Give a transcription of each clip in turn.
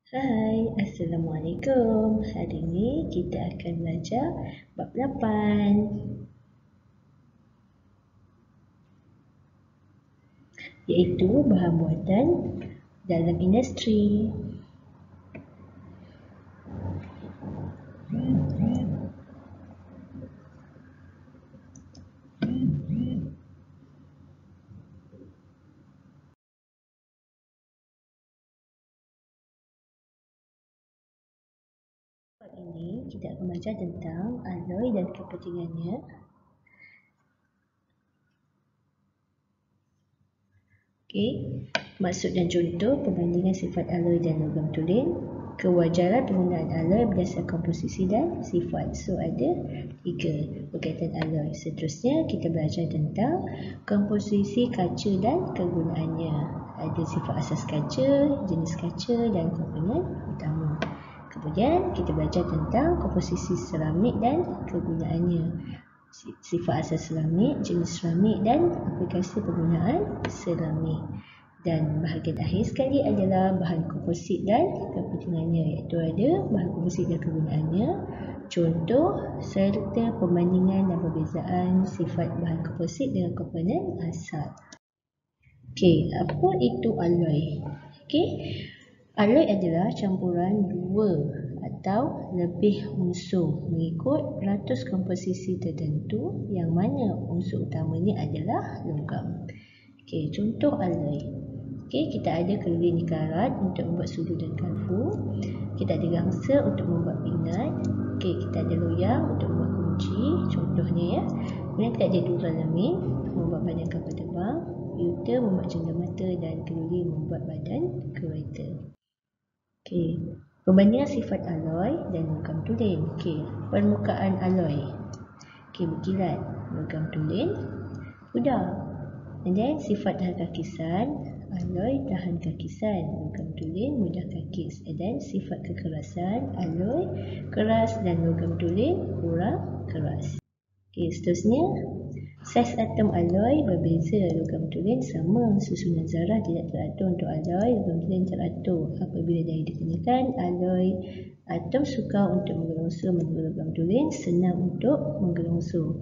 Hai, Assalamualaikum. Hari ini kita akan belajar bab 8, iaitu bahan buatan dalam industri. Bab ini kita akan belajar tentang alloy dan kepentingannya. Okey, maksud dan contoh perbandingan sifat alloy dan logam tulen, kewajaran penggunaan alloy berdasarkan komposisi dan sifat. So ada 3 berkaitan alloy. Seterusnya kita belajar tentang komposisi kaca dan kegunaannya. Ada sifat asas kaca, jenis kaca dan komponen utama. Kemudian kita belajar tentang komposisi seramik dan kegunaannya. Sifat asas seramik, jenis seramik dan aplikasi penggunaan seramik. Dan bahagian akhir sekali adalah bahan komposit dan kepentingannya, iaitu ada bahan komposit dan kegunaannya, contoh serta perbandingan dan perbezaan sifat bahan komposit dengan komponen asal. Okey, apa itu alloy? Okey, alloy adalah campuran dua atau lebih unsur mengikut ratus komposisi tertentu yang mana unsur utamanya adalah logam. Okey, contoh alloy. Okey, kita ada keluli nikarat untuk membuat sudu dan kalfu. Kita ada gangsa untuk membuat pingat. Okey, kita ada loyang untuk membuat kunci, contohnya ya. Kemudian kita ada duralumin membuat badan kapal terbang, piuta membuat jendela mata dan keluli membuat badan kereta. Okey, perbandingan sifat alloy dan logam tulen. Okey, permukaan alloy. Okey, berkilat, logam tulen pudar. And then sifat tahan kakisan, alloy tahan kakisan, logam tulen mudah kakis. And then sifat kekerasan, alloy keras dan logam tulen kurang keras. Okey, seterusnya saiz atom alloy berbeza, logam tulen sama, susunan zarah tidak teratur untuk alloy, logam tulen teratur. Apabila daya dikenakan, alloy atom sukar untuk menggelongsor, manakala logam tulen senang untuk menggelongsor.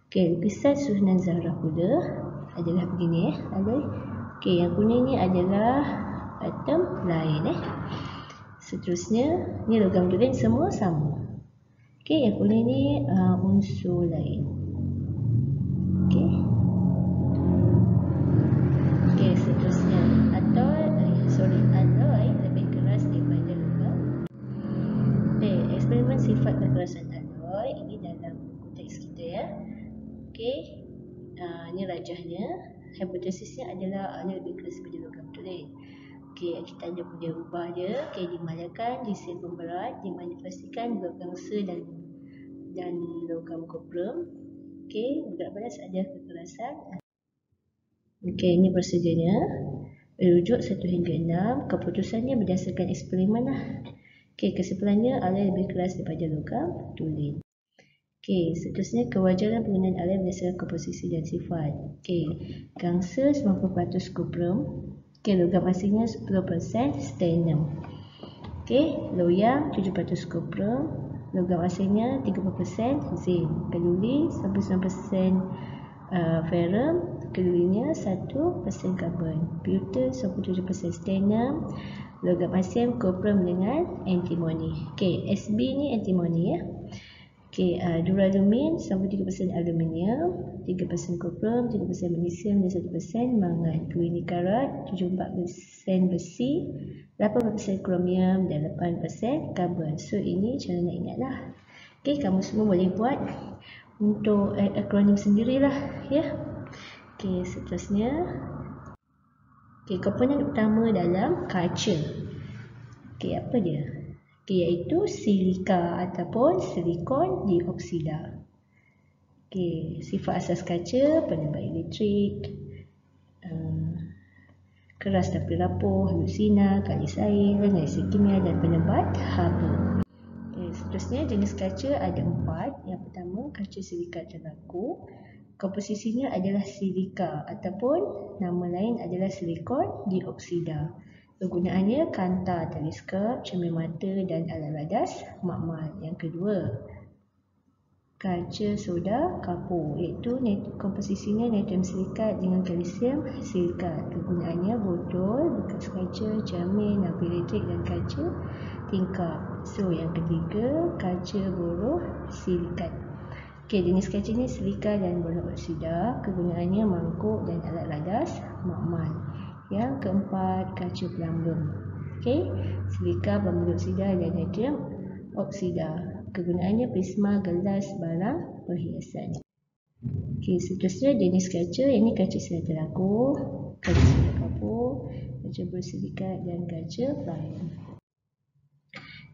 Okey, lukisan susunan zarah pula adalah begini alloy. Okey, yang kuning ni adalah atom lain Seterusnya ni logam tulen semua sama. Okey, yang kuning ni unsur lain. Okey. Okey, seterusnya alloy lebih keras daripada logam. Okey, eksperimen sifat kekerasan alloy ini dalam konteks kita ya. Okey. Ini rajahnya. Hipotesisnya adalah alloy lebih keras daripada logam tulen. Okey, kita ada boleh ubah dia. Okey, dimalakan di sel pemberat dimanifestasikan logam gangsa dan logam koprum. Okey, berat balas ada kekerasan. Okey, ini prosedurnya. Rujuk 1 hingga 6. Keputusannya berdasarkan eksperimen lah. Okey, kesimpulannya alloy lebih keras daripada logam tulen. Okey, seterusnya kewajaran penggunaan alloy berdasarkan komposisi dan sifat. Okey, gangsa 90% koprum. Okey, logam aslinya 10% sternum. Okey, loyang 7% koprum. Logam aslinya 30% zinc. Keluli 99% ferrum, kelulinya 1% karbon. Piuta 97% sternum. Logam asam koprum dengan antimoni. Okey, SB ni antimoni ya. Okey, duralumin 93% aluminium, 3% koprum, 3% magnesium dan 1% mangan. Keluli nikarat 74% besi, 8% kromium dan 8% karbon. So ini cara nak ingatlah. Okey, kamu semua boleh buat untuk akronim sendirilah ya. Okey, seterusnya. Okey, komponen utama dalam kaca. Okey, apa dia? Okey, iaitu silika ataupun silikon dioksida. Okey, sifat asas kaca, penebat elektrik, keras tapi rapuh, halusina, kalis air, reaksi kimia dan penebat haba. Seterusnya jenis kaca ada 4. Yang pertama, kaca silika teraku. Komposisinya adalah silika ataupun nama lain adalah silikon dioksida. Kegunaannya kanta, teleskop, cermin mata dan alat radas makmal. Yang kedua, kaca soda kapur, iaitu komposisinya natrium silikat dengan kalsium silikat. Kegunaannya botol, bekas kaca, cermin, lampu elektrik dan kaca tingkap. So yang ketiga, kaca boroh silikat. Jenis kaca ni silika dan boroh oksida. Kegunaannya mangkuk dan alat radas makmal. Yang keempat, kaca plumbum. Silika, boroh oksida dan natrium oksida. Kegunaannya prisma, gelas, barang perhiasan. Seterusnya jenis kaca. Ini kaca sinar telaku, kaca soda kapur, kaca bersilikat dan kaca plumbum.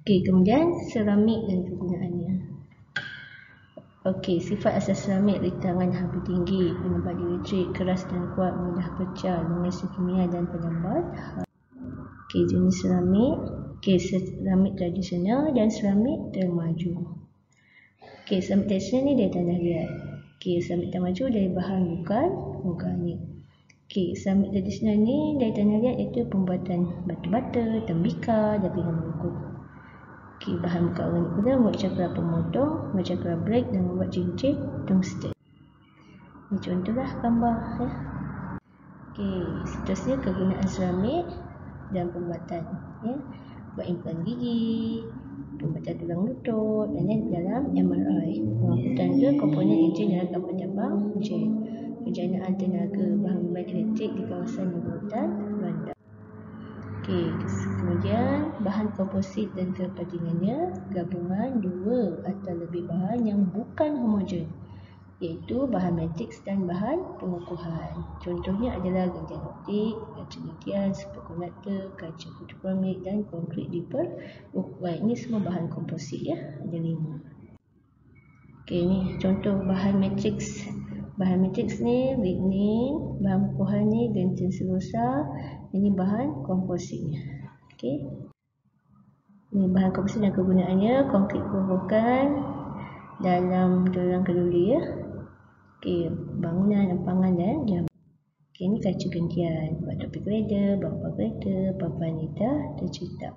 Kemudian seramik dan kegunaannya. Sifat asas seramik: rintangan hampir tinggi, penyumbat elektrik, keras dan kuat, mudah pecah, mengisi kimia dan penyambat. Jenis seramik. Seramik tradisional dan seramik termaju. Seramik tradisional ni dari tanah liat. Seramik termaju dari bahan bukan organik. Seramik tradisional ni dari tanah liat iaitu pembuatan batu-bata, tembikar dan pinggan bungkuk. Bahan bukan organik pula membuat cakra pemotong, membuat cakra brake dan membuat cincin tungsten. Ini contohlah gambar ya. Seterusnya kegunaan seramik dan pembuatan ya. Buat implan gigi, pembuatan tulang lutut dan dalam MRI. Pengangkutan ke komponen enjin dalam kapal terbang jet. Penjanaan tenaga bahan elektrik di kawasan hutan rendah. Kemudian bahan komposit dan kepentingannya, gabungan dua atau lebih bahan yang bukan homogen, iaitu bahan matriks dan bahan pengukuhan. Contohnya adalah gentian optik, kaca gentian, superkonduktor, kaca fotokromik dan konkrit diperukuran. Ini semua bahan komposit ya, ada 5. Ini contoh bahan matriks. Bahan matriks ni lignin, bahan pengukuhan ni gentian selulosa. Ini bahan kompositnya. Ini bahan komposit dan kegunaannya: konkrit perburukan dalam tulang keduli ya. Bangunan, empangan dan jam. Ini kaca gentian, buat topi kereta, bumper kereta, papan wanita tercetak.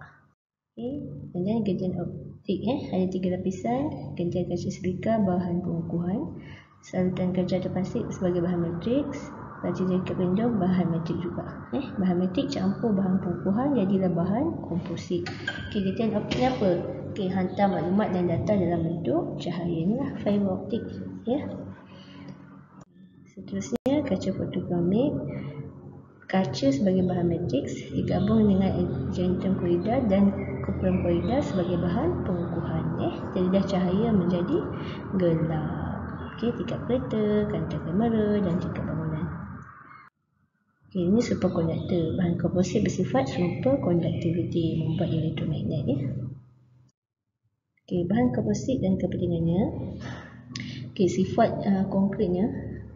Kemudian gentian optik ada 3 lapisan. Gentian kaca silika bahan pengukuhan, salutan kaca atau plastik sebagai bahan matriks, kaca jangkit pelindung bahan matriks juga. Bahan matriks campur bahan pengukuhan jadilah bahan komposit. Gentian optik ni apa? Hantar maklumat dan data dalam bentuk cahaya. Inilah fiber optik ya. Seterusnya kaca fotokromik. Kaca sebagai bahan matriks digabung dengan argentum korida dan kuprum korida sebagai bahan pengukuhan. Jadilah cahaya menjadi gelap. Tingkap kereta, kancah kamera dan tingkap bangunan. Ini superkonduktor. Bahan komposit bersifat superconductivity, membuat elektromagnet ya. Bahan komposit dan kepentingannya. Sifat konkritnya,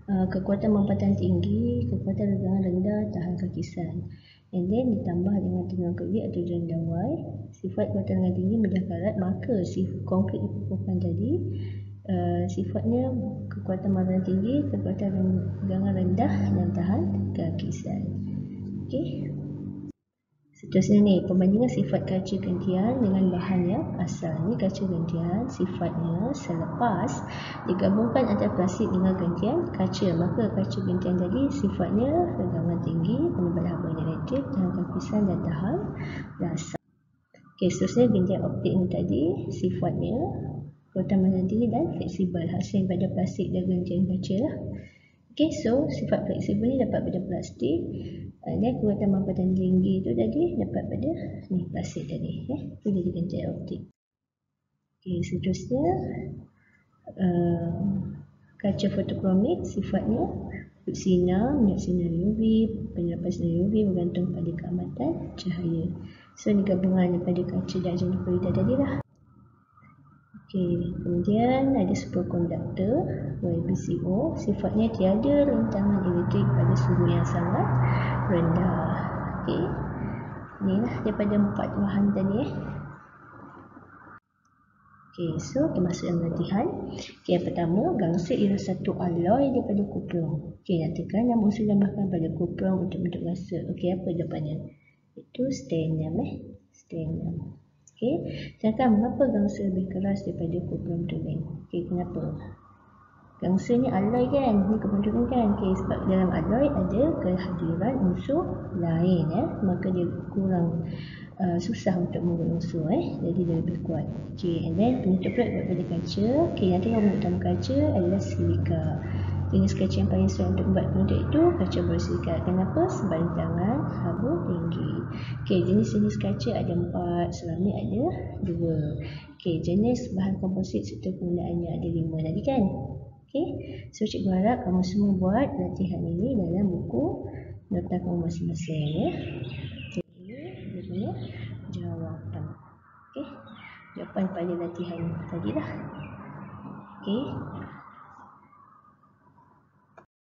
kekuatan lompatan tinggi, kekuatan regangan rendah, tahan kakisan. And then ditambah dengan tegangan kedua atau janda Y. Sifat kekuatan regangan tinggi mudah karat, maka konkrit diperlukan tadi sifatnya kekuatan lompatan tinggi, kekuatan regangan rendah dan tahan kakisan. Seterusnya ni, perbandingan sifat kaca gentian dengan bahan yang asal. Ni kaca gentian, sifatnya selepas digabungkan antara plastik dengan gentian kaca, maka kaca gentian tadi sifatnya regangan tinggi, penyumbat haba elektrik, tahan kapisan dan tahan rasa. Seterusnya gentian optik ni tadi sifatnya kekuatan lompatan tinggi dan fleksibel, hasil pada plastik dan gentian kaca lah. So sifat fleksibel ni dapat pada plastik. Dan kekuatan lompatan tinggi itu tadi dapat pada plastik tadi itu jadi gentian optik. Seterusnya kaca fotokromik, sifatnya sinar, menyerap sinar UV, penyerapan sinar UV bergantung pada keamatan cahaya. So ini gabungan daripada kaca dan argentum korida tadi lah. Kemudian ada superkonduktor YBCO, sifatnya tiada rintangan elektrik pada suhu yang sangat rendah. Inilah daripada 4 bahan tadi so kita masuk dalam latihan. Yang pertama, gangsit ialah satu alloy daripada kuprum. Nyatakan nama unsur tambahkan pada kuprum untuk bentuk gangsit. Apa jawapannya? Itu sternum sternum. Okey, sedangkan mengapa gangsa lebih keras daripada cupulum tulen? Okey, kenapa? Gangsa ni alloy kan, ni cupulum tulen kan. Okey, sebab dalam alloy ada kehadiran unsur lain maka dia kurang susah untuk membuat unsur jadi dia lebih kuat. Okey, and then penutup pula buat pada kaca. Okey, nanti yang utama kaca adalah silika. Jenis kaca yang paling sesuai untuk membuat penutup itu kaca borosilikat. Kenapa? Sebab rancangan haba tinggi. Okey, jenis-jenis kaca ada 4, seramik ada 2. Okey, jenis bahan komposit serta penggunaannya ada 5 tadi kan. Okey, so cikgu harap kamu semua buat latihan ini dalam buku nota kamu masing-masing Okey, ini dia punya jawapan. Okey, jawapan pada latihan tadi lah. Okey.